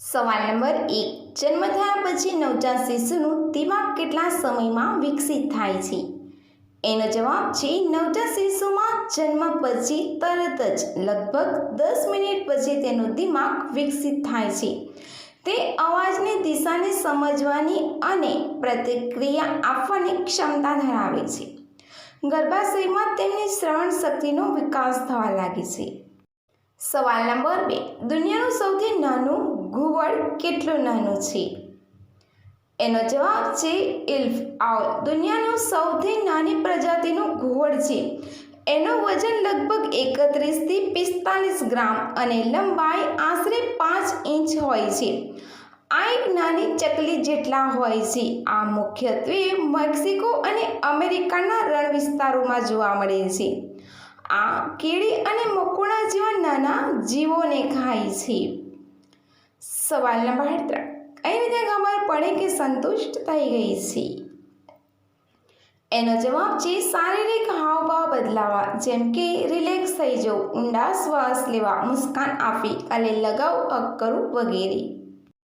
સવાલ નંબર 1. જન્મ થયા પછી નવજાત શિશુનું દિમાગ કેટલા સમયમાં વિકસિત થાય છે? એનો જવાબ છે નવજાત શિશુમાં જન્મ પછી તરત જ લગભગ 10 મિનિટ પછી તેનું દિમાગ વિકસિત થાય છે. તે અવાજની દિશાને સમજવાની અને પ્રતિક્રિયા આપવાની ક્ષમતા ધરાવે છે. ગર્ભાશયમાં તેમની શ્રવણ શક્તિનો વિકાસ થવા લાગે છે. સવાલ નંબર 2. દુનિયાનું સૌથી નાનું ઘુવડ કેટલું નાનું છે? એનો જવાબ છે ઇલ્ફ આઉલ દુનિયાનું સૌથી નાની પ્રજાતિનું ઘુવડ છે. એનું વજન લગભગ 31 થી 45 ગ્રામ અને લંબાઈ આશરે 5 ઇંચ હોય છે. આ એક નાની ચકલી જેટલા હોય છે. આ મુખ્યત્વે મેક્સિકો અને અમેરિકાના રણ વિસ્તારોમાં જોવા મળે છે. આ કીડી અને મકોડા જેવા નાના જીવોને ખાય છે. સવાલ નંબર 3. કઈ રીતે ખબર પડે કે સંતુષ્ટ થઈ ગઈ છે? એનો જવાબ છે શારીરિક હાવભાવ બદલાવા, જેમ કે રિલેક્સ થઈ જવું, ઊંડા શ્વાસ લેવા, મુસ્કાન આપવી, ગલે લગાવ હક કરવું વગેરે.